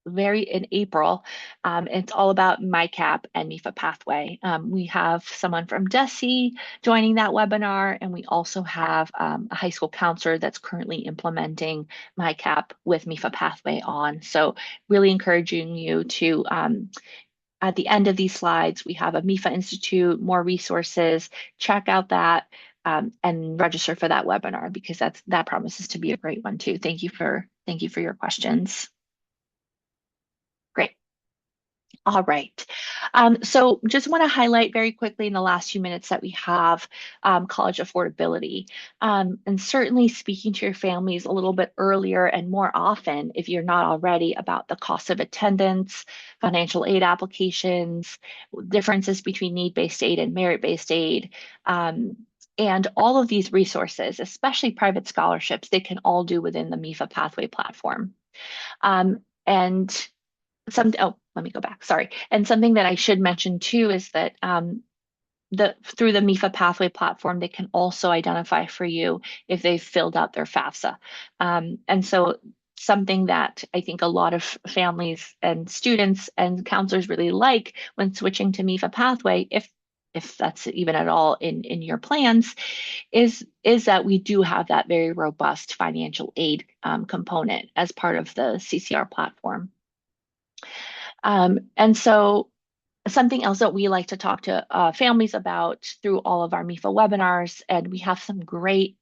in April. It's all about MyCap and MEFA Pathway. We have someone from DESE joining that webinar, and we also have a high school counselor that's currently implementing MyCap with MEFA Pathway on. So really encouraging you to at the end of these slides, we have a MEFA Institute, more resources. Check out that and register for that webinar because that promises to be a great one too. Thank you for your questions. Great. All right. So just want to highlight very quickly in the last few minutes that we have college affordability. And certainly speaking to your families a little bit earlier and more often, if you're not already, about the cost of attendance, financial aid applications, differences between need-based aid and merit-based aid, um, and all of these resources, especially private scholarships, they can all do within the MEFA Pathway platform. And let me go back. Sorry. And something that I should mention too is that through the MEFA Pathway platform, they can also identify for you if they've filled out their FAFSA. And so something that I think a lot of families and students and counselors really like when switching to MEFA Pathway, if that's even at all in your plans, is that we do have that very robust financial aid component as part of the CCR platform. And so something else that we like to talk to families about through all of our MEFA webinars, and we have some great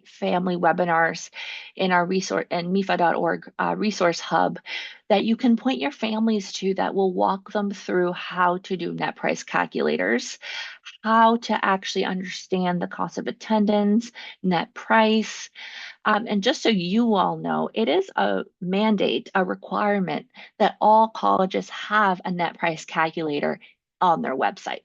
family webinars in our resource and MEFA.org resource hub that you can point your families to that will walk them through how to do net price calculators, how to actually understand the cost of attendance, net price, and just so you all know, it is a mandate, a requirement that all colleges have a net price calculator on their website.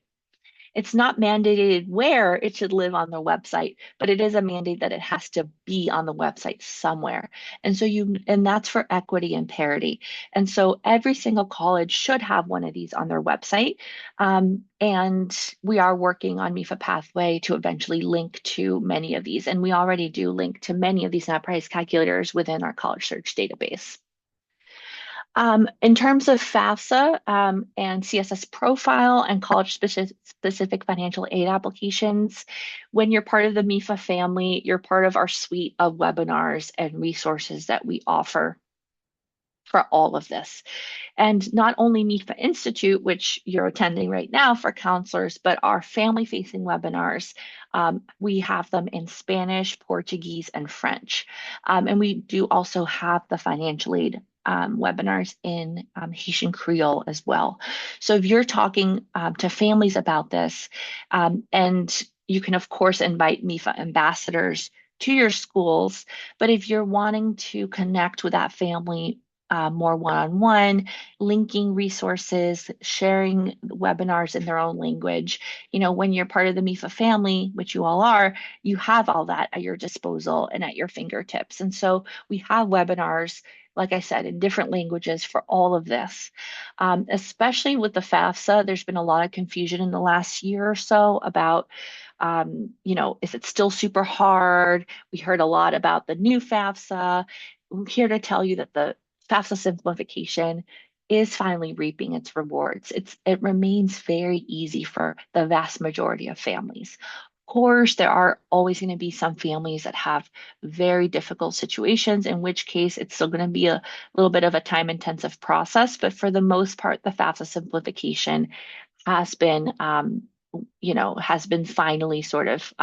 It's not mandated where it should live on the website, but it is a mandate that it has to be on the website somewhere. And that's for equity and parity. And so every single college should have one of these on their website. And we are working on MEFA Pathway to eventually link to many of these. And we already do link to many of these net price calculators within our college search database. In terms of FAFSA and CSS profile and college-specific financial aid applications, when you're part of the MEFA family, you're part of our suite of webinars and resources that we offer for all of this. And not only MEFA Institute, which you're attending right now for counselors, but our family-facing webinars. We have them in Spanish, Portuguese, and French. And we do also have the financial aid webinars in Haitian Creole as well. So if you're talking to families about this, and you can, of course, invite MEFA ambassadors to your schools, but if you're wanting to connect with that family more one-on-one, linking resources, sharing webinars in their own language. When you're part of the MEFA family, which you all are, you have all that at your disposal and at your fingertips. And so we have webinars, like I said, in different languages for all of this. Especially with the FAFSA, there's been a lot of confusion in the last year or so about is it still super hard? We heard a lot about the new FAFSA. I'm here to tell you that the FAFSA simplification is finally reaping its rewards. It remains very easy for the vast majority of families. Of course, there are always going to be some families that have very difficult situations, in which case it's still going to be a little bit of a time-intensive process. But for the most part, the FAFSA simplification has been, has been finally sort of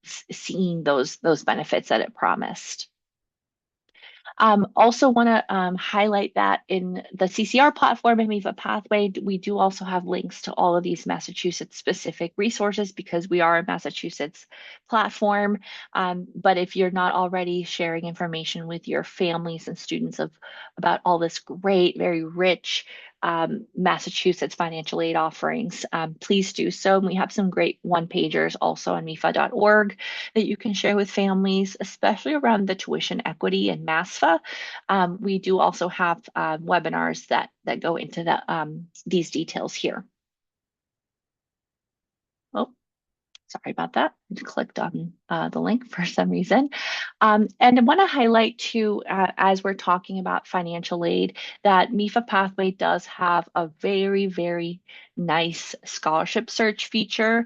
seeing those benefits that it promised. Also want to highlight that in the CCR platform and MEFA Pathway, we do also have links to all of these Massachusetts specific resources because we are a Massachusetts platform. But if you're not already sharing information with your families and students about all this great, very rich Massachusetts financial aid offerings, please do so. And we have some great one-pagers also on MEFA.org that you can share with families, especially around the tuition equity and MASFA. We do also have webinars that go into these details here. Oh, sorry about that. I clicked on the link for some reason. And I want to highlight too, as we're talking about financial aid, that MEFA Pathway does have a very, very nice scholarship search feature,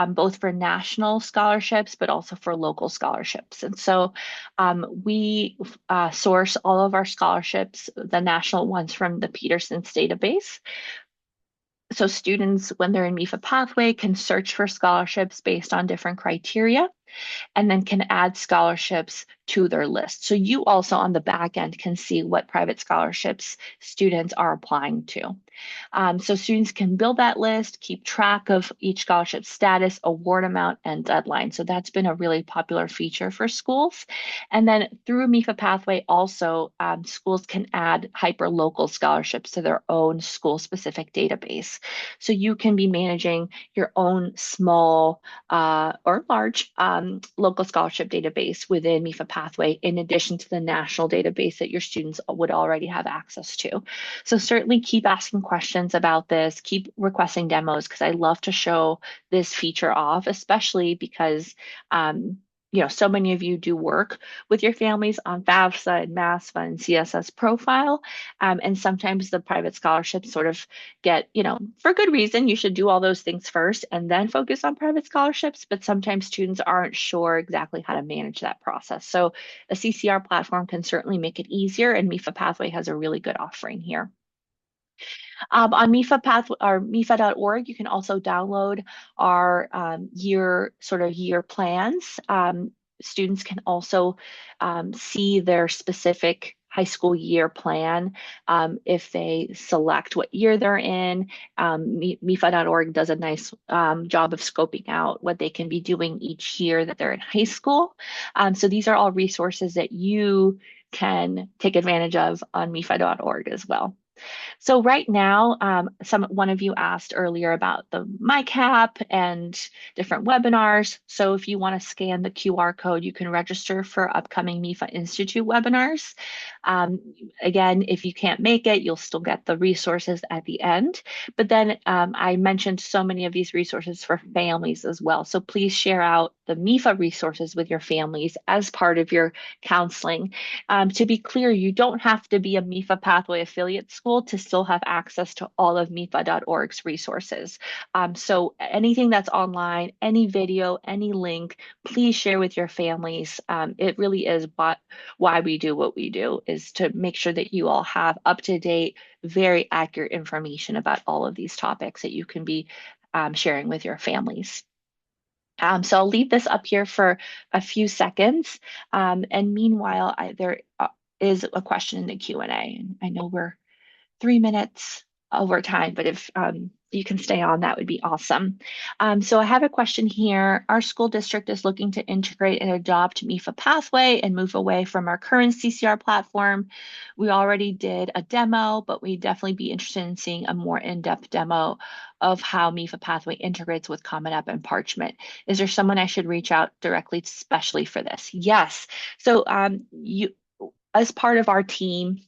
both for national scholarships, but also for local scholarships. And so we source all of our scholarships, the national ones, from the Peterson's database. So students, when they're in MEFA Pathway, can search for scholarships based on different criteria. and then can add scholarships to their list. So you also on the back end can see what private scholarships students are applying to. So students can build that list, keep track of each scholarship status, award amount, and deadline. So that's been a really popular feature for schools. And then through MEFA Pathway, also schools can add hyperlocal scholarships to their own school-specific database. So you can be managing your own small or large local scholarship database within MEFA Pathway, in addition to the national database that your students would already have access to. So certainly keep asking questions about this, keep requesting demos, because I love to show this feature off, especially because so many of you do work with your families on FAFSA and MASFA and CSS profile. And sometimes the private scholarships sort of get, for good reason, you should do all those things first and then focus on private scholarships. But sometimes students aren't sure exactly how to manage that process. So a CCR platform can certainly make it easier, and MEFA Pathway has a really good offering here. On MEFA Pathway or MEFA.org, you can also download our year plans. Students can also see their specific high school year plan if they select what year they're in. MEFA.org does a nice job of scoping out what they can be doing each year that they're in high school. So these are all resources that you can take advantage of on MEFA.org as well. So right now, one of you asked earlier about the MyCap and different webinars. So if you want to scan the QR code, you can register for upcoming MEFA Institute webinars. Again, if you can't make it, you'll still get the resources at the end. But then I mentioned so many of these resources for families as well. So please share out the MEFA resources with your families as part of your counseling. To be clear, you don't have to be a MEFA Pathway affiliate school to still have access to all of MEFA.org's resources. So anything that's online, any video, any link, please share with your families. It really is why we do what we do, is to make sure that you all have up-to-date, very accurate information about all of these topics that you can be sharing with your families. So I'll leave this up here for a few seconds. And meanwhile, there is a question in the Q&A. I know we're 3 minutes over time, but if you can stay on, that would be awesome. So I have a question here. Our school district is looking to integrate and adopt MEFA Pathway and move away from our current CCR platform. We already did a demo, but we'd definitely be interested in seeing a more in-depth demo of how MEFA Pathway integrates with Common App and Parchment. Is there someone I should reach out directly, especially for this? Yes. So as part of our team,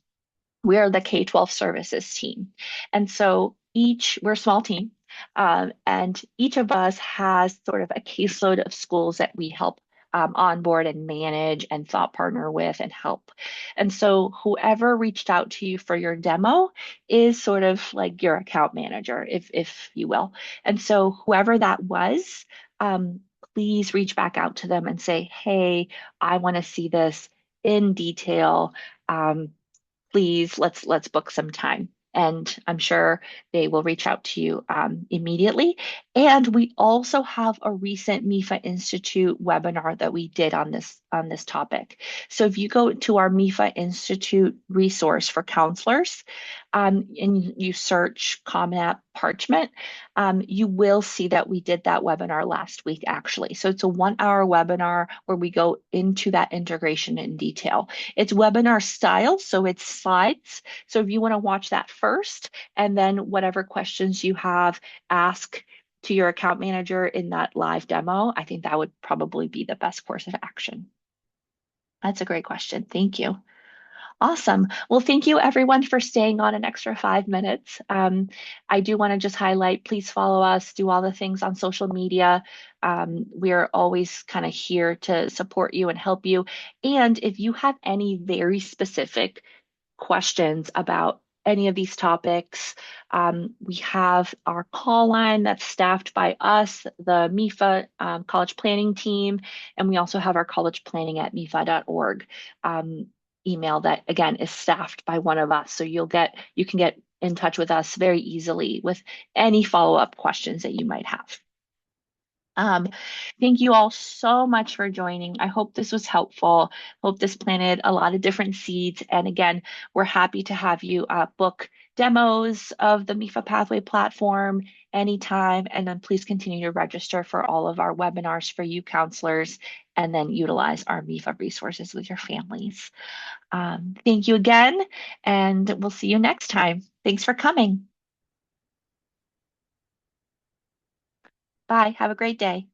we are the K-12 services team. And so we're a small team, and each of us has sort of a caseload of schools that we help onboard and manage and thought partner with and help. And so whoever reached out to you for your demo is sort of like your account manager, if you will. And so whoever that was, please reach back out to them and say, hey, I want to see this in detail. Please, let's book some time. And I'm sure they will reach out to you immediately. And we also have a recent MEFA Institute webinar that we did on this topic. So if you go to our MEFA Institute resource for counselors and you search Common App Parchment, you will see that we did that webinar last week, actually. So it's a 1-hour webinar where we go into that integration in detail. It's webinar style, so it's slides. So if you want to watch that first, and then whatever questions you have, ask to your account manager in that live demo, I think that would probably be the best course of action. That's a great question. Thank you. Awesome. Well, thank you everyone for staying on an extra 5 minutes. I do want to just highlight, please follow us, do all the things on social media. We're always kind of here to support you and help you. And if you have any very specific questions about any of these topics, we have our call line that's staffed by us, the MEFA college planning team, and we also have our collegeplanning@mefa.org email that, again, is staffed by one of us. So you can get in touch with us very easily with any follow-up questions that you might have. Um, thank you all so much for joining. I hope this was helpful. Hope this planted a lot of different seeds. And again, we're happy to have you book demos of the MEFA Pathway platform anytime. And then please continue to register for all of our webinars for you counselors and then utilize our MEFA resources with your families. Thank you again, and we'll see you next time. Thanks for coming. Bye. Have a great day.